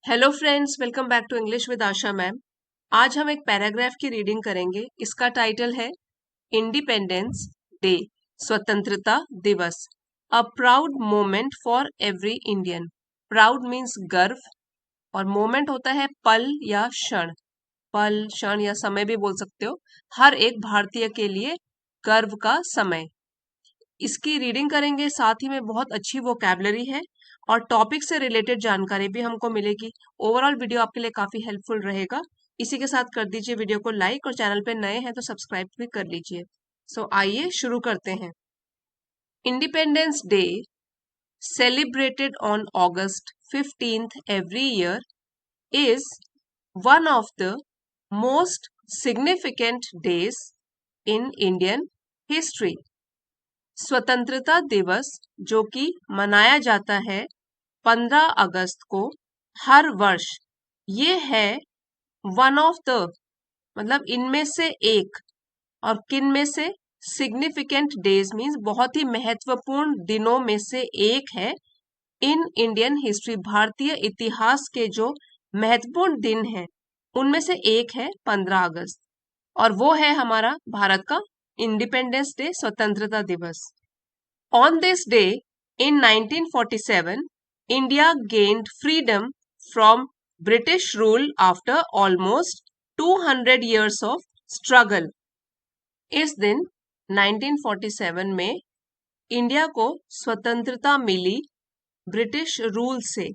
Hello friends, welcome back to English with Asha ma'am. आज हम एक पैराग्राफ की रीडिंग करेंगे। इसका टाइटल है इंडिपेंडेंस डे, स्वतंत्रता दिवस, a proud moment for every Indian. Proud means गर्व और मोमेंट होता है पल या क्षण। पल, क्षण या समय भी बोल सकते हो। हर एक भारतीय के लिए गर्व का समय। इसकी रीडिंग करेंगे, साथ ही में बहुत अच्छी वोकैबुलरी है और टॉपिक से रिलेटेड जानकारी भी हमको मिलेगी। ओवरऑल वीडियो आपके लिए काफी हेल्पफुल रहेगा। इसी के साथ कर दीजिए वीडियो को लाइक और चैनल पे नए हैं तो सब्सक्राइब भी कर लीजिए। आइए शुरू करते हैं। Independence day celebrated on August 15th every year is one of the most significant days in Indian history. स्वतंत्रता दिवस जो कि मनाया जाता है 15 अगस्त को हर वर्ष, ये है वन ऑफ द मतलब इनमें से एक। और किन में से? सिग्निफिकेंट डेज मीन्स बहुत ही महत्वपूर्ण दिनों में से एक है इन इंडियन हिस्ट्री, भारतीय इतिहास के जो महत्वपूर्ण दिन है उनमें से एक है 15 अगस्त और वो है हमारा भारत का इंडिपेंडेंस डे, स्वतंत्रता दिवस। On this day in 1947, India gained freedom from British rule after almost 200 years of struggle. इस दिन 1947 में इंडिया को स्वतंत्रता मिली ब्रिटिश रूल से,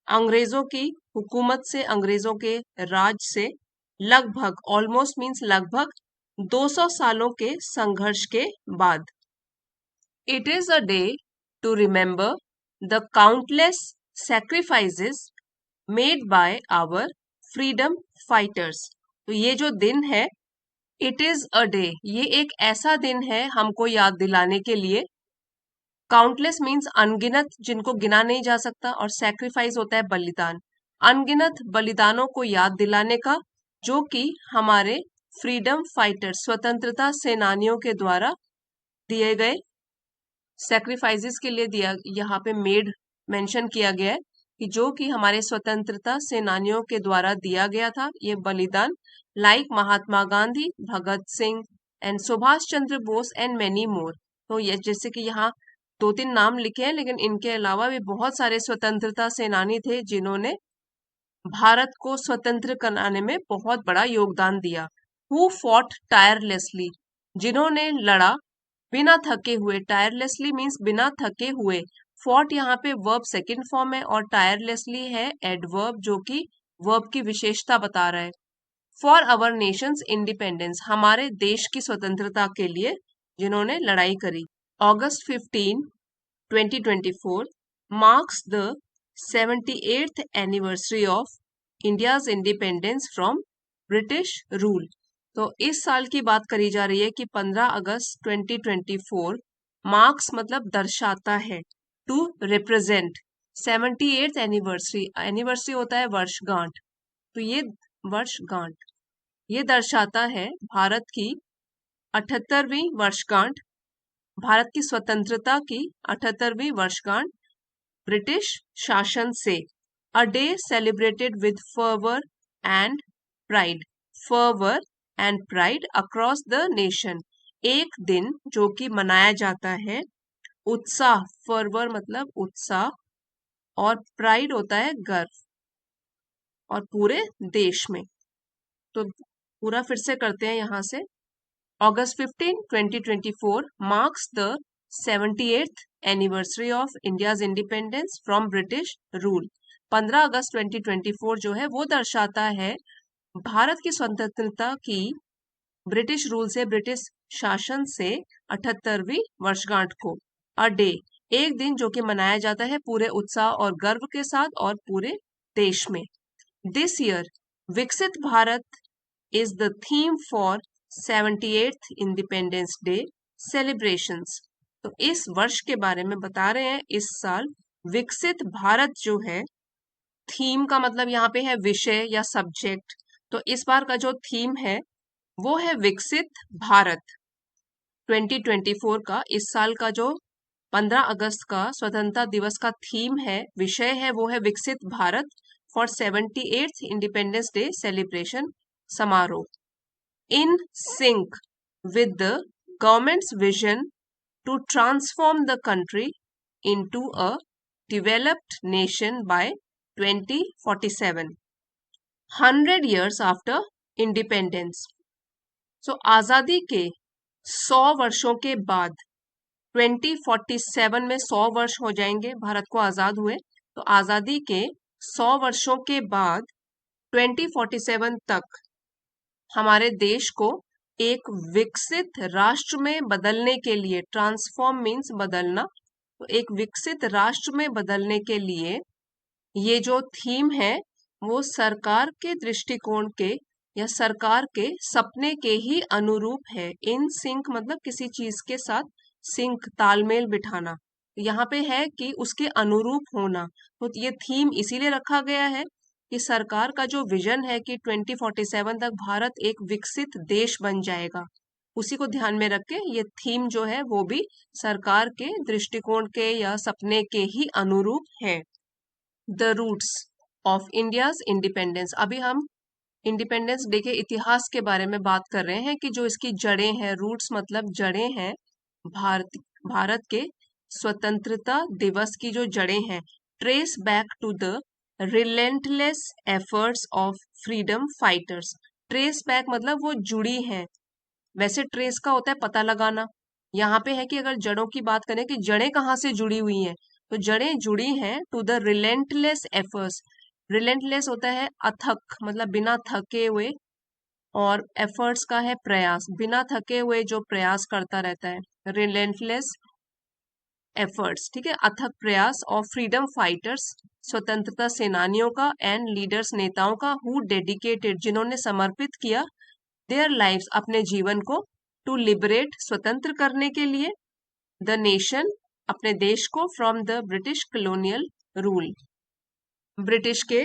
अंग्रेजों की हुकूमत से, अंग्रेजों के राज से। लगभग, ऑलमोस्ट मीन्स लगभग 200 सालों के संघर्ष के बाद। It is a day to remember the countless sacrifices made by our freedom fighters. तो ये जो दिन है, it is a day, ये एक ऐसा दिन है हमको याद दिलाने के लिए। काउंटलेस मीन्स अनगिनत, जिनको गिना नहीं जा सकता, और सैक्रिफाइस होता है बलिदान। अनगिनत बलिदानों को याद दिलाने का, जो कि हमारे फ्रीडम फाइटर, स्वतंत्रता सेनानियों के द्वारा दिए गए सैक्रिफाइसेस के लिए दिया, यहाँ पे मेड मेंशन किया गया है कि जो कि हमारे स्वतंत्रता सेनानियों के द्वारा दिया गया था ये बलिदान, like Mahatma Gandhi, Bhagat Singh and Subhash Chandra Bose and many more. तो ये जैसे कि यहाँ 2-3 नाम लिखे हैं, लेकिन इनके अलावा भी बहुत सारे स्वतंत्रता सेनानी थे जिन्होंने भारत को स्वतंत्र कराने में बहुत बड़ा योगदान दिया। हु फॉट टायरलेसली, जिन्होंने लड़ा बिना थके हुए। टायरलेसली मीन्स बिना थके हुए। फॉट यहाँ पे वर्ब सेकंड फॉर्म है और टायरलेसली है एडवर्ब, जो कि वर्ब की विशेषता बता रहा है। फॉर आवर नेशंस इंडिपेंडेंस, हमारे देश की स्वतंत्रता के लिए जिन्होंने लड़ाई करी। August 15, 2024 marks the 78th anniversary of India's independence from British rule. तो इस साल की बात करी जा रही है कि 15 अगस्त 2024 मार्क्स मतलब दर्शाता है, to represent 78th anniversary. Anniversary होता है वर्षगांठ, तो ये वर्षगांठ ये दर्शाता है भारत की 78वीं वर्षगांठ, भारत की स्वतंत्रता की 78वीं वर्षगांठ ब्रिटिश शासन से। A day celebrated with fervour and pride, fervour and pride across the nation. एक दिन जो कि मनाया जाता है उत्साह, फर्वर मतलब उत्साह और प्राइड होता है गर्व, और पूरे देश में। तो पूरा फिर से करते हैं यहाँ से। August 15, 2024 marks the 78th anniversary of India's independence from British rule. 15 अगस्त 2024 जो है वो दर्शाता है भारत की स्वतंत्रता की ब्रिटिश रूल से, ब्रिटिश शासन से 78वीं वर्षगांठ को। अ डे, एक दिन जो कि मनाया जाता है पूरे उत्साह और गर्व के साथ और पूरे देश में। दिस ईयर विकसित Bharat is the theme for 78th independence day celebrations. तो इस वर्ष के बारे में बता रहे हैं। इस साल विकसित भारत जो है, थीम का मतलब यहाँ पे है विषय या सब्जेक्ट। तो इस बार का जो थीम है वो है विकसित भारत। 2024 का, इस साल का जो 15 अगस्त का स्वतंत्रता दिवस का थीम है, विषय है, वो है विकसित Bharat. For 78th independence day celebration समारोह, in sync with the government's vision to transform the country into a developed nation by 2047, 100 years after independence. So आजादी के 100 वर्षों के बाद 2047 में 100 वर्ष हो जाएंगे भारत को आजाद हुए, तो आजादी के 100 वर्षों के बाद 2047 तक हमारे देश को एक विकसित राष्ट्र में बदलने के लिए, ट्रांसफॉर्म मीन्स बदलना, तो एक विकसित राष्ट्र में बदलने के लिए ये जो थीम है वो सरकार के दृष्टिकोण के या सरकार के सपने के ही अनुरूप है। इन सिंक मतलब किसी चीज के साथ सिंक, तालमेल बिठाना, यहाँ पे है कि उसके अनुरूप होना। तो ये थीम इसीलिए रखा गया है कि सरकार का जो विजन है कि 2047 तक भारत एक विकसित देश बन जाएगा, उसी को ध्यान में रख के ये थीम जो है वो भी सरकार के दृष्टिकोण के या सपने के ही अनुरूप है। The roots of India's independence, अभी हम इंडिपेंडेंस डे के इतिहास के बारे में बात कर रहे हैं कि जो इसकी जड़ें हैं, रूट्स मतलब जड़ें हैं, भारत के स्वतंत्रता दिवस की जो जड़ें हैं, trace back to the relentless efforts of freedom fighters. Trace back मतलब वो जुड़ी हैं, वैसे ट्रेस का होता है पता लगाना, यहाँ पे है कि अगर जड़ों की बात करें कि जड़ें कहाँ से जुड़ी हुई हैं, तो जड़ें जुड़ी हैं to the relentless efforts. Relentless होता है अथक, मतलब बिना थके हुए, और एफर्ट्स का है प्रयास, बिना थके हुए जो प्रयास करता रहता है, रिलेंटलेस एफर्ट्स, ठीक है, अथक प्रयास ऑफ फ्रीडम फाइटर्स, स्वतंत्रता सेनानियों का, एंड लीडर्स नेताओं का, हु डेडिकेटेड जिन्होंने समर्पित किया देयर लाइव्स अपने जीवन को, टू लिबरेट स्वतंत्र करने के लिए, द नेशन अपने देश को, from the British colonial rule British के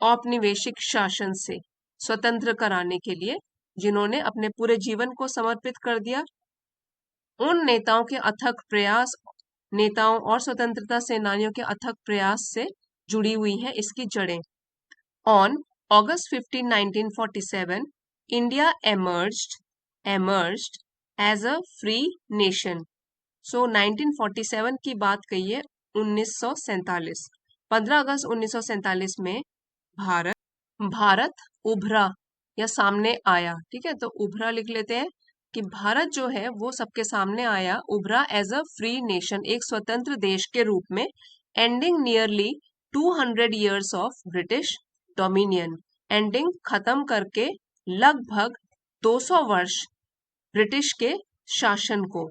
औपनिवेशिक शासन से स्वतंत्र कराने के लिए जिन्होंने अपने पूरे जीवन को समर्पित कर दिया, उन नेताओं के अथक प्रयास, नेताओं और स्वतंत्रता सेनानियों के अथक प्रयास से जुड़ी हुई है इसकी जड़ें। On August 15, 1947, India emerged as a free nation. So 1947 की बात कही है 1947, 15 अगस्त 1947 में भारत उभरा या सामने आया, ठीक है, तो उभरा लिख लेते हैं कि भारत जो है वो सबके सामने आया, उभरा एज अ फ्री नेशन, एक स्वतंत्र देश के रूप में, ending nearly 200 years of British dominion, ending खत्म करके लगभग 200 वर्ष ब्रिटिश के शासन को,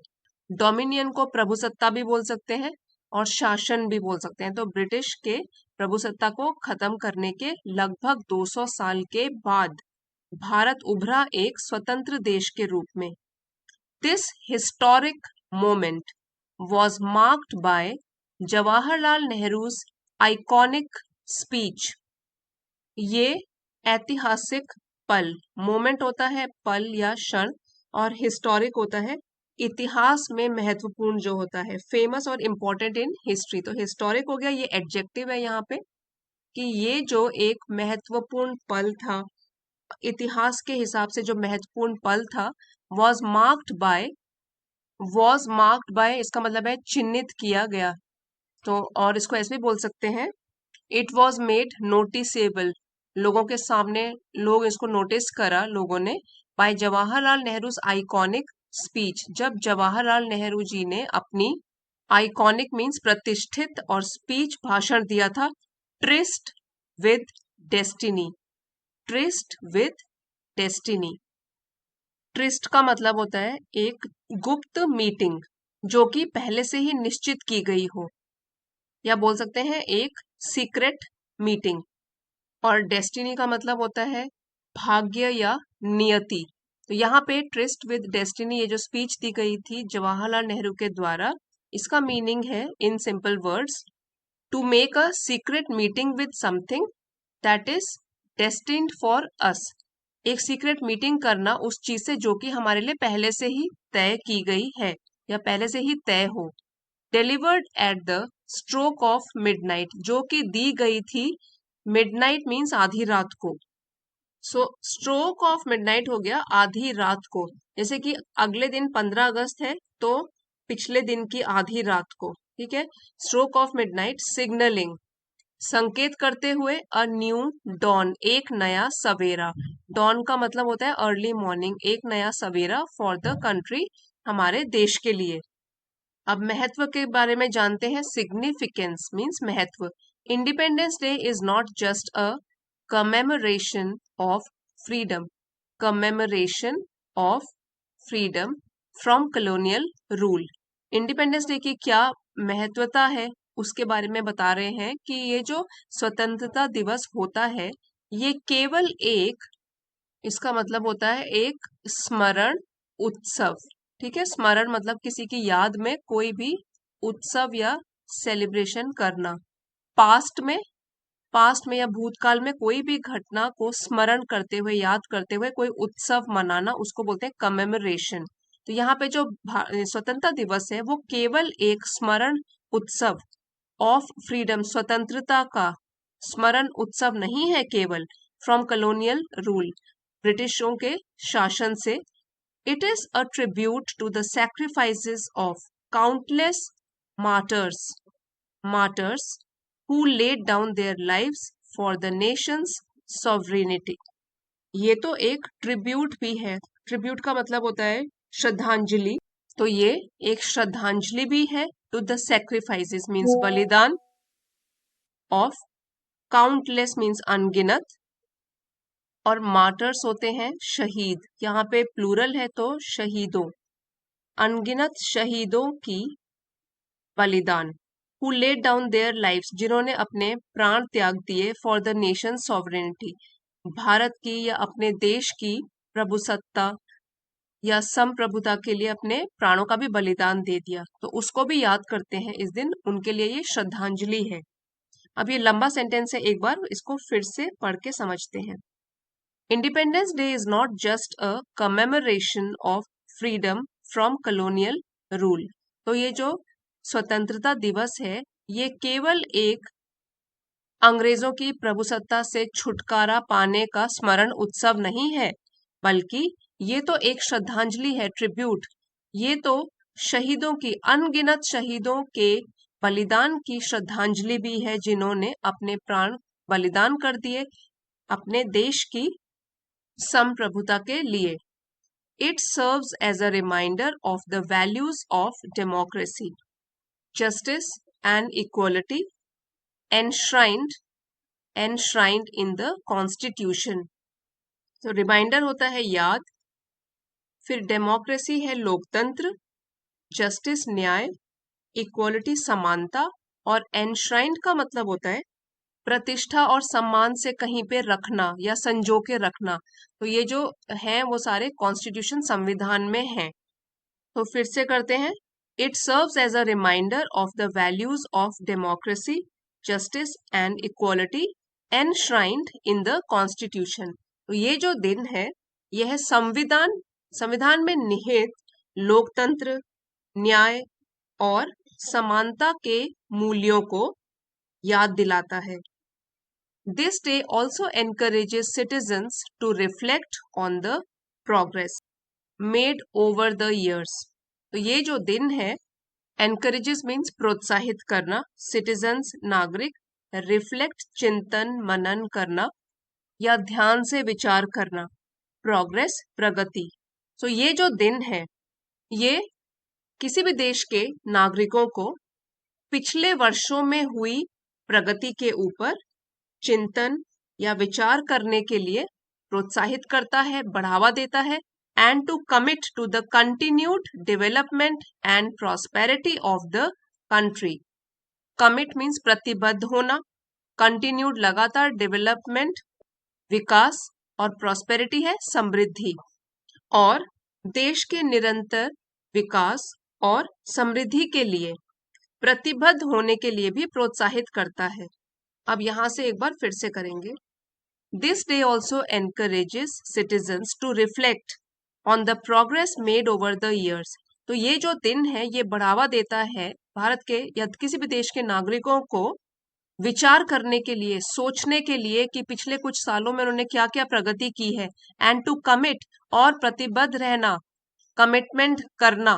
डोमिनियन को प्रभुसत्ता भी बोल सकते हैं और शासन भी बोल सकते हैं, तो ब्रिटिश के प्रभुसत्ता को खत्म करने के लगभग 200 साल के बाद भारत उभरा एक स्वतंत्र देश के रूप में। This historic moment was marked by Jawaharlal Nehru's iconic speech. ये ऐतिहासिक पल, मोमेंट होता है पल या क्षण, और हिस्टोरिक होता है इतिहास में महत्वपूर्ण जो होता है, फेमस और इम्पोर्टेंट इन हिस्ट्री। तो हिस्टोरिक हो गया, ये एडजेक्टिव है यहाँ पे कि ये जो एक महत्वपूर्ण पल था, इतिहास के हिसाब से जो महत्वपूर्ण पल था, was marked by इसका मतलब है चिन्हित किया गया, तो और इसको ऐसे भी बोल सकते हैं, इट वॉज मेड नोटिसेबल, लोगों के सामने लोग इसको नोटिस करा लोगों ने, by Jawaharlal Nehru iconic speech, जब जवाहरलाल नेहरू जी ने अपनी आइकॉनिक मीन्स प्रतिष्ठित और स्पीच भाषण दिया था, tryst with destiny. Tryst with destiny, tryst का मतलब होता है एक गुप्त मीटिंग जो कि पहले से ही निश्चित की गई हो, या बोल सकते हैं एक सीक्रेट मीटिंग, और डेस्टिनी का मतलब होता है भाग्य या नियति। तो यहाँ पे ट्रिस्ट विद डेस्टिनी, ये जो स्पीच दी गई थी जवाहरलाल नेहरू के द्वारा, इसका मीनिंग है in simple words, to make a secret meeting with something that is destined for us, एक सीक्रेट मीटिंग करना उस चीज से जो कि हमारे लिए पहले से ही तय की गई है या पहले से ही तय हो। Delivered at the stroke of midnight, जो कि दी गई थी मिडनाइट मीन्स आधी रात को। सो स्ट्रोक ऑफ मिडनाइट हो गया आधी रात को, जैसे कि अगले दिन 15 अगस्त है तो पिछले दिन की आधी रात को, ठीक है। स्ट्रोक ऑफ मिडनाइट सिग्नलिंग, संकेत करते हुए अ न्यू डॉन, एक नया सवेरा। डॉन का मतलब होता है अर्ली मॉर्निंग, एक नया सवेरा फॉर द कंट्री, हमारे देश के लिए। अब महत्व के बारे में जानते हैं। सिग्निफिकेंस मीन्स महत्व। Independence day is not just a commemoration of freedom, commemoration of freedom from colonial rule. Independence day की क्या महत्वता है उसके बारे में बता रहे हैं कि ये जो स्वतंत्रता दिवस होता है ये केवल एक, इसका मतलब होता है एक स्मरण उत्सव, ठीक है। स्मरण मतलब किसी की याद में कोई भी उत्सव या सेलिब्रेशन करना। पास्ट में या भूतकाल में कोई भी घटना को स्मरण करते हुए, याद करते हुए कोई उत्सव मनाना, उसको बोलते हैं कमेमोरेशन। तो यहाँ पे जो स्वतंत्रता दिवस है वो केवल एक स्मरण उत्सव ऑफ फ्रीडम, स्वतंत्रता का स्मरण उत्सव नहीं है केवल, फ्रॉम कॉलोनियल रूल, ब्रिटिशों के शासन से। It is a tribute to the sacrifices of countless martyrs, martyrs who laid down their lives for the nation's sovereignty। ये तो एक ट्रिब्यूट भी है। ट्रिब्यूट का मतलब होता है श्रद्धांजलि, तो ये एक श्रद्धांजलि भी है टू द सैक्रिफाइसेस मीन्स बलिदान, ऑफ काउंटलेस मीन्स अनगिनत, और मार्टर्स होते हैं शहीद, यहाँ पे प्लूरल है तो शहीदों, अनगिनत शहीदों की बलिदान। Who laid down their lives, जिन्होंने अपने प्राण त्याग दिए for the nation sovereignty, Bharat की या अपने देश की प्रभुसत्ता या संप्रभुता के लिए अपने प्राणों का भी बलिदान दे दिया, तो उसको भी याद करते हैं इस दिन, उनके लिए ये श्रद्धांजलि है। अब ये लंबा सेंटेंस है, एक बार इसको फिर से पढ़ के समझते हैं। Independence day is not just a commemoration of freedom from colonial rule. तो ये जो स्वतंत्रता दिवस है ये केवल एक अंग्रेजों की प्रभुसत्ता से छुटकारा पाने का स्मरण उत्सव नहीं है, बल्कि ये तो एक श्रद्धांजलि है, ट्रिब्यूट। ये तो शहीदों की, अनगिनत शहीदों के बलिदान की श्रद्धांजलि भी है, जिन्होंने अपने प्राण बलिदान कर दिए अपने देश की संप्रभुता के लिए। It serves as a reminder of the values of democracy, justice and equality enshrined in the constitution। तो रिमाइंडर होता है याद, फिर डेमोक्रेसी है लोकतंत्र, जस्टिस न्याय, इक्वालिटी समानता, और एनश्राइंड का मतलब होता है प्रतिष्ठा और सम्मान से कहीं पे रखना या संजो के रखना। तो ये जो है वो सारे कॉन्स्टिट्यूशन, संविधान में हैं। तो फिर से करते हैं। It serves as a reminder of the values of democracy, justice and equality enshrined in the constitution. तो ये जो दिन है यह संविधान में निहित लोकतंत्र, न्याय और समानता के मूल्यों को याद दिलाता है। This day also encourages citizens to reflect on the progress made over the years. तो ये जो दिन है, एनकरेजेस मीन्स प्रोत्साहित करना, सिटीजन्स नागरिक, रिफ्लेक्ट चिंतन मनन करना या ध्यान से विचार करना, प्रोग्रेस प्रगति। तो ये जो दिन है ये किसी भी देश के नागरिकों को पिछले वर्षों में हुई प्रगति के ऊपर चिंतन या विचार करने के लिए प्रोत्साहित करता है, बढ़ावा देता है, and to commit to the continued development and prosperity of the country। commit means प्रतिबद्ध होना, continued लगातार, development विकास, और prosperity है समृद्धि, और देश के निरंतर विकास और समृद्धि के लिए प्रतिबद्ध होने के लिए भी प्रोत्साहित करता है। अब यहां से एक बार फिर से करेंगे। This day also encourages citizens to reflect on the progress made over the years। तो ये जो दिन है ये बढ़ावा देता है भारत के या किसी भी देश के नागरिकों को विचार करने के लिए, सोचने के लिए कि पिछले कुछ सालों में उन्होंने क्या क्या प्रगति की है। एंड टू कमिट, और प्रतिबद्ध रहना, कमिटमेंट करना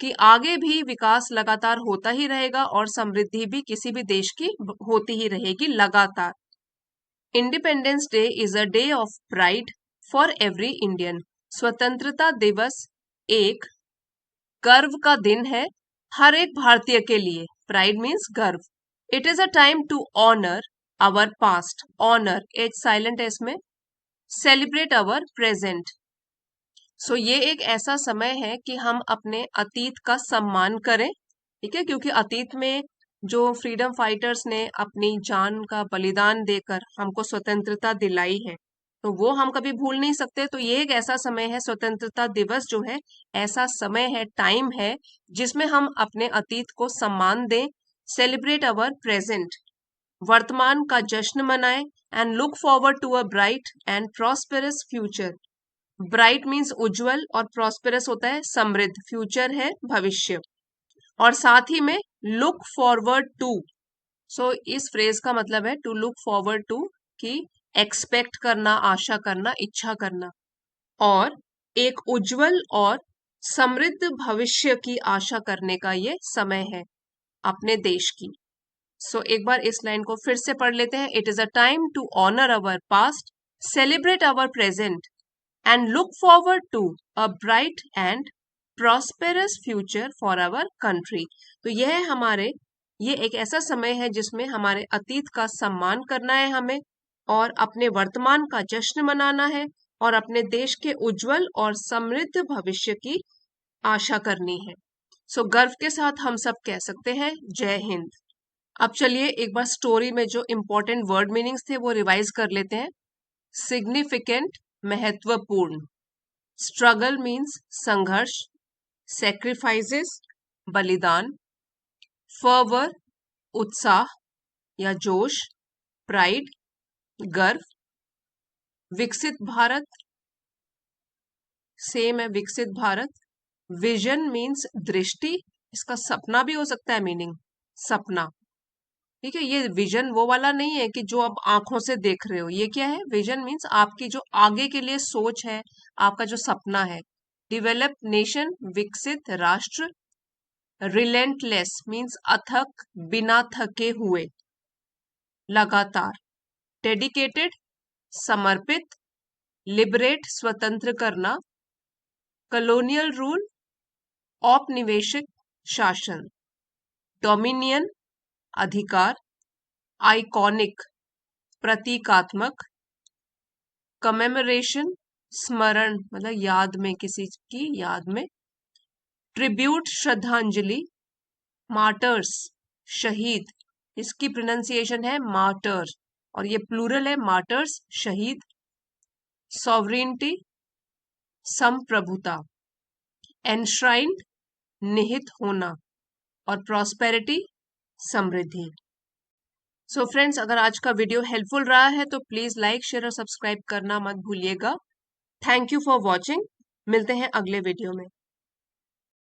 कि आगे भी विकास लगातार होता ही रहेगा और समृद्धि भी किसी भी देश की होती ही रहेगी लगातार। Independence day is a day of pride for every Indian. स्वतंत्रता दिवस एक गर्व का दिन है हर एक भारतीय के लिए। प्राइड मीन्स गर्व। It is a time to honour our past, honour H silent S में, सेलिब्रेट आवर प्रेजेंट। सो ये एक ऐसा समय है कि हम अपने अतीत का सम्मान करें, ठीक है, क्योंकि अतीत में जो फ्रीडम फाइटर्स ने अपनी जान का बलिदान देकर हमको स्वतंत्रता दिलाई है, तो वो हम कभी भूल नहीं सकते। तो ये एक ऐसा समय है, स्वतंत्रता दिवस जो है ऐसा समय है, टाइम है, जिसमें हम अपने अतीत को सम्मान दें, सेलिब्रेट अवर प्रेजेंट, वर्तमान का जश्न मनाएं, and look forward to a bright and prosperous future. Bright means उज्जवल और प्रॉस्पेरस होता है समृद्ध, फ्यूचर है भविष्य। और साथ ही में लुक फॉरवर्ड टू, सो इस फ्रेज का मतलब है टू लुक फॉरवर्ड टू, कि एक्सपेक्ट करना, आशा करना, इच्छा करना, और एक उज्जवल और समृद्ध भविष्य की आशा करने का ये समय है अपने देश की। सो एक बार इस लाइन को फिर से पढ़ लेते हैं। It is a time to honour our past, celebrate our present and look forward to a bright and prosperous future for our country। तो ये एक ऐसा समय है जिसमें हमारे अतीत का सम्मान करना है हमें, और अपने वर्तमान का जश्न मनाना है, और अपने देश के उज्जवल और समृद्ध भविष्य की आशा करनी है। सो गर्व के साथ हम सब कह सकते हैं जय हिंद। अब चलिए एक बार स्टोरी में जो इम्पोर्टेंट वर्ड मीनिंग्स थे वो रिवाइज कर लेते हैं। सिग्निफिकेंट, महत्वपूर्ण। स्ट्रगल मीन्स संघर्ष, सेक्रीफाइसेस बलिदान, फर्वर उत्साह या जोश, प्राइड गर्व, विकसित भारत सेम है विकसित भारत, विजन मीन्स दृष्टि, इसका सपना भी हो सकता है मीनिंग, सपना, ठीक है। ये विजन वो वाला नहीं है कि जो आप आंखों से देख रहे हो, ये क्या है, विजन मीन्स आपकी जो आगे के लिए सोच है, आपका जो सपना है। डिवेलप नेशन, विकसित राष्ट्र। रिलेंटलेस मीन्स अथक, बिना थके हुए, लगातार। डेडिकेटेड, समर्पित। लिबरेट, स्वतंत्र करना। कॉलोनियल रूल, औपनिवेशिक शासन। डोमिनियन, अधिकार। आइकॉनिक, प्रतीकात्मक। कमेमोरेशन, स्मरण मतलब याद में, किसी की याद में। ट्रिब्यूट, श्रद्धांजलि। मार्टर्स, शहीद, इसकी प्रोनाउंसिएशन है मार्टर, और ये प्लूरल है, मार्टर्स शहीद। सॉवरेनिटी, संप्रभुता। एनश्राइंड, निहित होना, और प्रॉस्पेरिटी, समृद्धि। सो फ्रेंड्स, अगर आज का वीडियो हेल्पफुल रहा है तो प्लीज लाइक, शेयर और सब्सक्राइब करना मत भूलिएगा। Thank you for watching. मिलते हैं अगले वीडियो में।